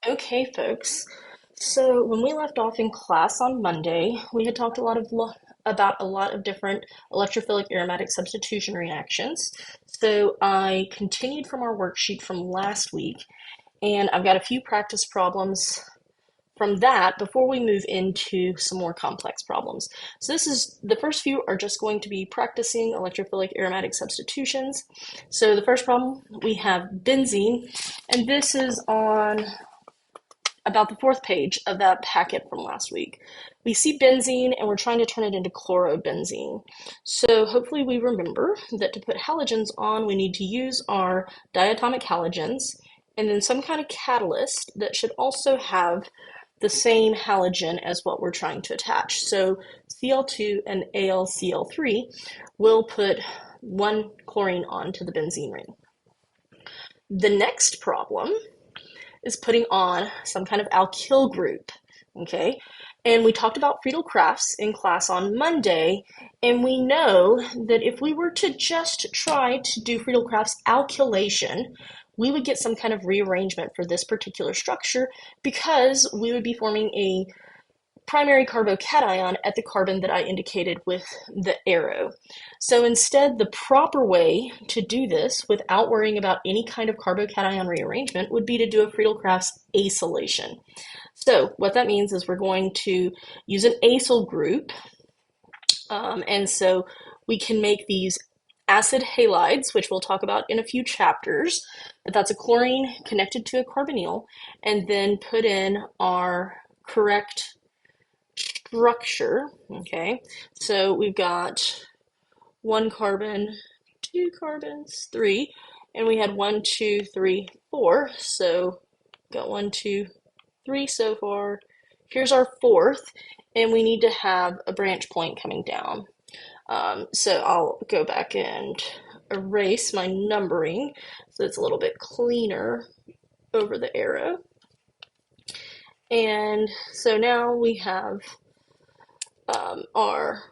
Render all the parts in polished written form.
Okay, folks. So when we left off in class on Monday, we had talked about a lot of different electrophilic aromatic substitution reactions. So I continued from our worksheet from last week, and I've got a few practice problems from that before we move into some more complex problems. So this is the first few are just going to be practicing electrophilic aromatic substitutions. So the first problem we have benzene, and this is on about the fourth page of that packet from last week. We see benzene and we're trying to turn it into chlorobenzene. So hopefully we remember that to put halogens on, we need to use our diatomic halogens and then some kind of catalyst that should also have the same halogen as what we're trying to attach. So Cl2 and AlCl3 will put one chlorine onto the benzene ring. The next problem is putting on some kind of alkyl group, okay? And we talked about Friedel-Crafts in class on Monday, and we know that if we were to just try to do Friedel-Crafts alkylation, we would get some kind of rearrangement for this particular structure because we would be forming a primary carbocation at the carbon that I indicated with the arrow. So instead, the proper way to do this without worrying about any kind of carbocation rearrangement would be to do a Friedel-Crafts acylation. So what that means is we're going to use an acyl group, and so we can make these acid halides, which we'll talk about in a few chapters, but that's a chlorine connected to a carbonyl, and then put in our correct structure, okay? So we've got one carbon, two carbons, three, and we had 1, 2, 3, 4. So got 1, 2, 3 so far. Here's our fourth, and we need to have a branch point coming down. So I'll go back and erase my numbering so it's a little bit cleaner over the arrow. And so now we have our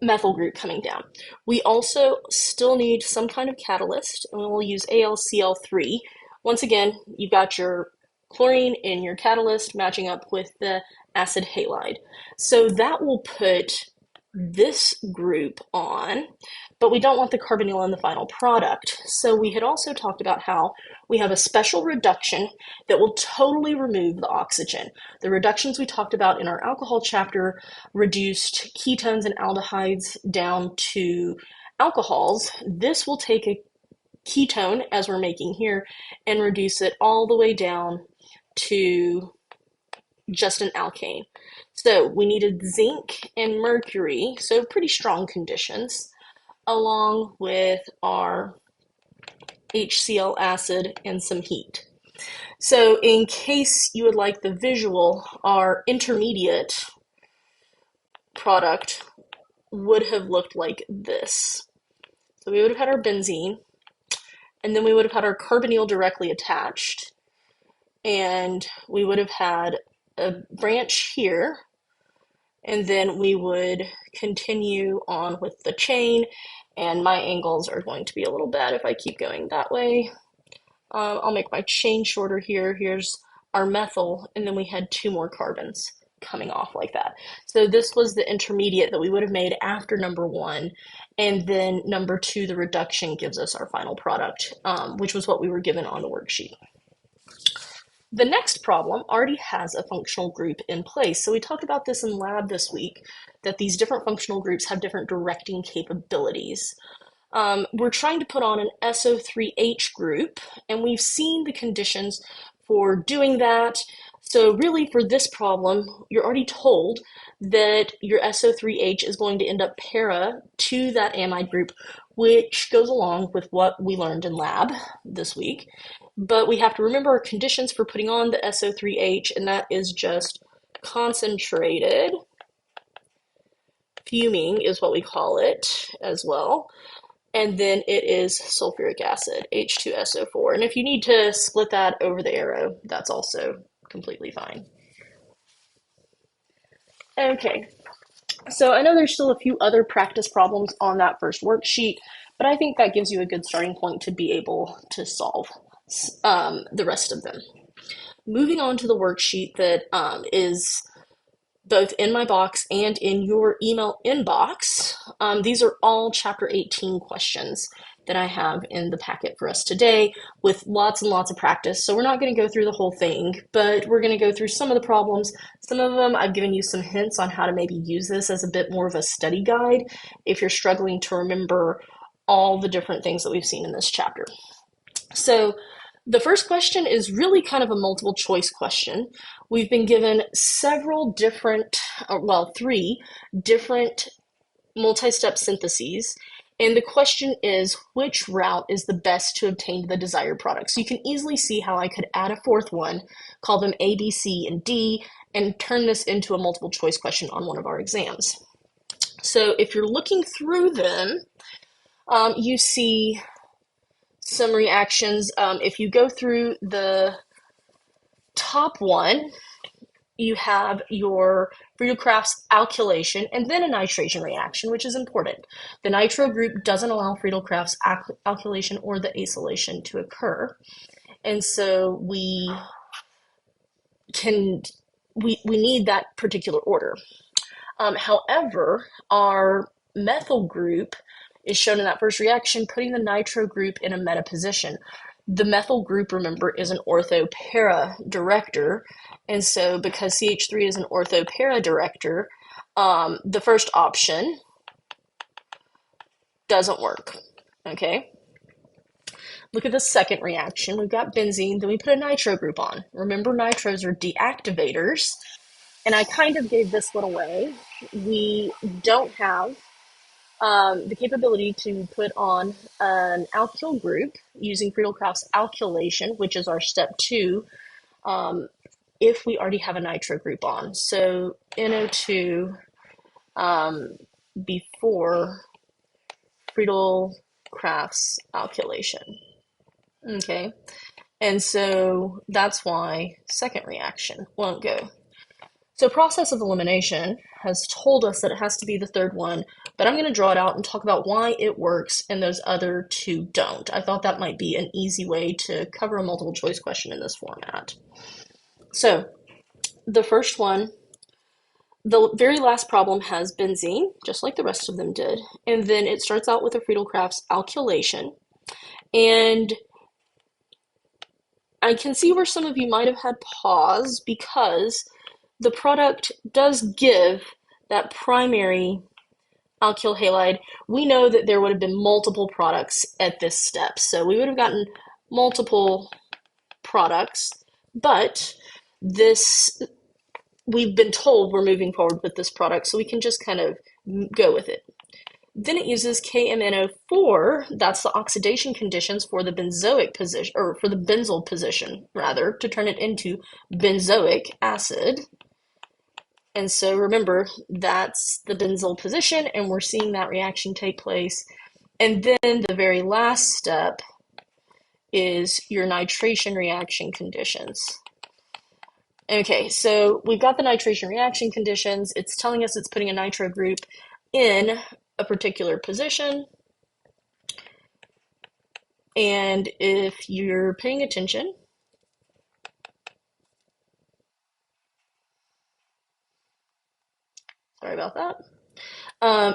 methyl group coming down. We also still need some kind of catalyst, and we'll use AlCl3. Once again, you've got your chlorine in your catalyst matching up with the acid halide. So that will put this group on, but we don't want the carbonyl in the final product. So we had also talked about how we have a special reduction that will totally remove the oxygen. The reductions we talked about in our alcohol chapter reduced ketones and aldehydes down to alcohols. This will take a ketone, as we're making here, and reduce it all the way down to just an alkane. So we needed zinc and mercury, so pretty strong conditions, along with our HCl acid and some heat. So in case you would like the visual, our intermediate product would have looked like this. So we would have had our benzene, and then we would have had our carbonyl directly attached, and we would have had a branch here, and then we would continue on with the chain, and my angles are going to be a little bad if I keep going that way. I'll make my chain shorter here. Here's our methyl, and then we had two more carbons coming off like that. So this was the intermediate that we would have made after number one, and then number two, the reduction, gives us our final product, which was what we were given on the worksheet. The next problem already has a functional group in place. So we talked about this in lab this week, that these different functional groups have different directing capabilities. We're trying to put on an SO3H group, and we've seen the conditions for doing that. So really for this problem, you're already told that your SO3H is going to end up para to that amide group, which goes along with what we learned in lab this week. But we have to remember our conditions for putting on the SO3H, and that is just concentrated fuming is what we call it as well. And then it is sulfuric acid, H2SO4. And if you need to split that over the arrow, that's also completely fine. Okay, so I know there's still a few other practice problems on that first worksheet, but I think that gives you a good starting point to be able to solve the rest of them. Moving on to the worksheet that is both in my box and in your email inbox. These are all Chapter 18 questions that I have in the packet for us today with lots and lots of practice. So we're not going to go through the whole thing, but we're going to go through some of the problems. Some of them I've given you some hints on how to maybe use this as a bit more of a study guide if you're struggling to remember all the different things that we've seen in this chapter. So the first question is really kind of a multiple choice question. We've been given several different, well, 3 different multi-step syntheses, and the question is which route is the best to obtain the desired product. So you can easily see how I could add a 4th one, call them A, B, C, and D, and turn this into a multiple choice question on one of our exams. So if you're looking through them, you see some reactions. If you go through the top one, you have your Friedel-Crafts alkylation and then a nitration reaction, which is important. The nitro group doesn't allow Friedel-Crafts alkylation or the acylation to occur. And so we need that particular order. However, our methyl group is shown in that first reaction, putting the nitro group in a meta position. The methyl group, remember, is an ortho-para director, and so because CH3 is an ortho-para director, the first option doesn't work, okay? Look at the second reaction. We've got benzene, then we put a nitro group on. Remember, nitros are deactivators, and I kind of gave this one away. We don't have the capability to put on an alkyl group using Friedel-Crafts alkylation, which is our step 2, if we already have a nitro group on. So NO2 before Friedel-Crafts alkylation. Okay, and so that's why second reaction won't go. So process of elimination has told us that it has to be the third one, but I'm going to draw it out and talk about why it works and those other 2 don't. I thought that might be an easy way to cover a multiple choice question in this format. So the first one, the very last problem has benzene, just like the rest of them did, and then it starts out with a Friedel-Crafts alkylation, and I can see where some of you might have had pause because the product does give that primary alkyl halide. We know that there would have been multiple products at this step, so we would have gotten multiple products, but this, we've been told we're moving forward with this product, so we can just kind of go with it. Then it uses KMNO4, that's the oxidation conditions for the benzoic position, or for the benzyl position, rather, to turn it into benzoic acid. And so remember, that's the benzyl position, and we're seeing that reaction take place. And then the very last step is your nitration reaction conditions. Okay, so we've got the nitration reaction conditions. It's telling us it's putting a nitro group in a particular position. And if you're paying attention, sorry about that.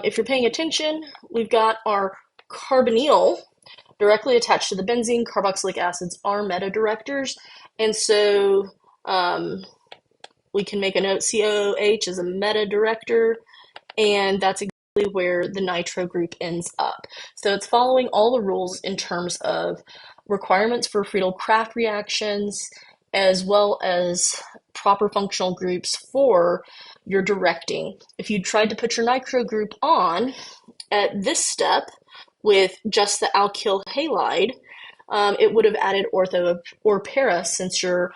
If you're paying attention, we've got our carbonyl directly attached to the benzene. Carboxylic acids are meta-directors, and so we can make a note, COOH is a meta-director, and that's exactly where the nitro group ends up. So it's following all the rules in terms of requirements for Friedel-Crafts reactions, as well as proper functional groups for your directing. If you tried to put your nitro group on at this step with just the alkyl halide, it would have added ortho or para, since your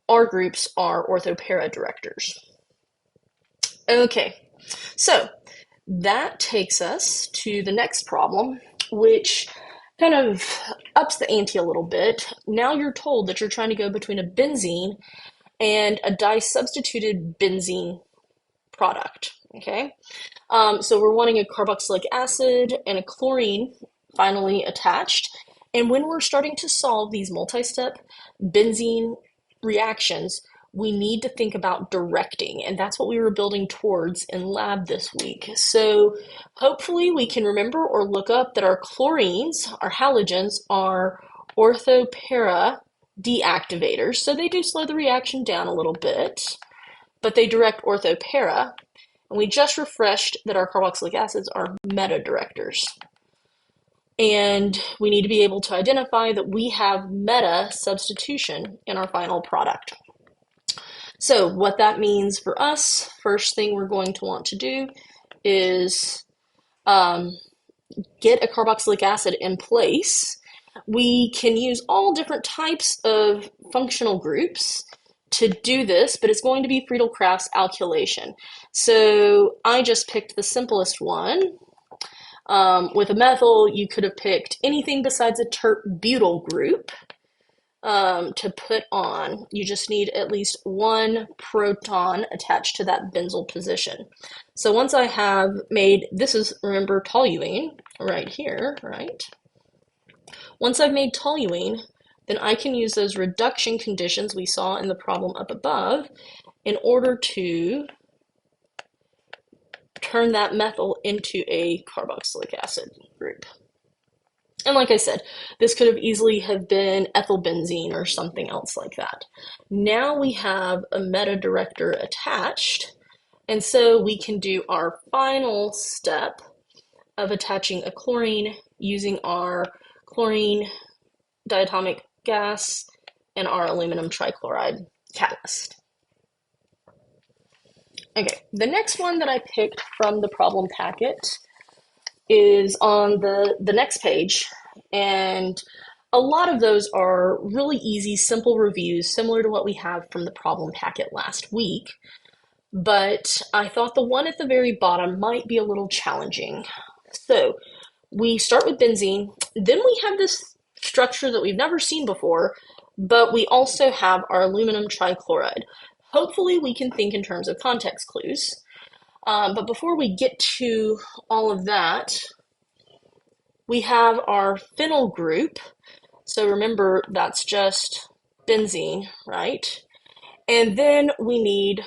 R groups are ortho-para directors. Okay, so that takes us to the next problem, which kind of ups the ante a little bit. Now you're told that you're trying to go between a benzene and a disubstituted benzene product, okay? So we're wanting a carboxylic acid and a chlorine finally attached, And when we're starting to solve these multi-step benzene reactions, we need to think about directing, and that's what we were building towards in lab this week. So hopefully we can remember or look up that our chlorines, our halogens, are orthopara deactivators. So they do slow the reaction down a little bit, but they direct orthopara. And we just refreshed that our carboxylic acids are meta directors. And we need to be able to identify that we have meta substitution in our final product. So what that means for us, first thing we're going to want to do is get a carboxylic acid in place. We can use all different types of functional groups to do this, but it's going to be Friedel-Crafts alkylation. So I just picked the simplest one. With a methyl, you could have picked anything besides a tert-butyl group to put on. You just need at least one proton attached to that benzyl position. So once I have made, this is, remember, toluene right here, right? Once I've made toluene, then I can use those reduction conditions we saw in the problem up above in order to turn that methyl into a carboxylic acid group. And like I said, this could have easily have been ethylbenzene or something else like that. Now we have a meta director attached, and so we can do our final step of attaching a chlorine using our chlorine diatomic gas and our aluminum trichloride catalyst. Okay, the next one that I picked from the problem packet is on the next page, and a lot of those are really easy, simple reviews, similar to what we have from the problem packet last week, but I thought the one at the very bottom might be a little challenging. So we start with benzene, then we have this structure that we've never seen before, but we also have our aluminum trichloride. Hopefully we can think in terms of context clues. But before we get to all of that, we have our phenyl group. So remember, that's just benzene, right? And then we need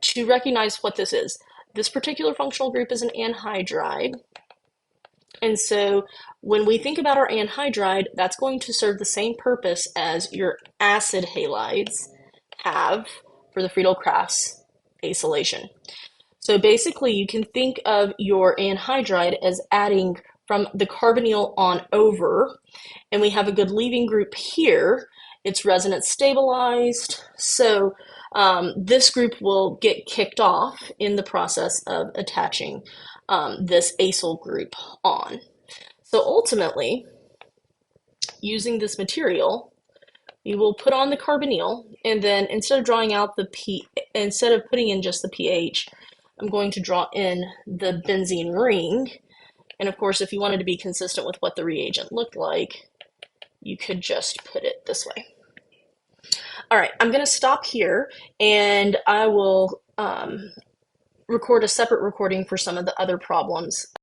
to recognize what this is. This particular functional group is an anhydride. And so when we think about our anhydride, that's going to serve the same purpose as your acid halides have for the Friedel-Crafts acylation. So basically, you can think of your anhydride as adding from the carbonyl on over, and we have a good leaving group here. It's resonance stabilized, so this group will get kicked off in the process of attaching this acyl group on. So ultimately, using this material, you will put on the carbonyl, and then instead of drawing out instead of putting in just the pH, I'm going to draw in the benzene ring. And of course, if you wanted to be consistent with what the reagent looked like, you could just put it this way. All right, I'm going to stop here, and I will record a separate recording for some of the other problems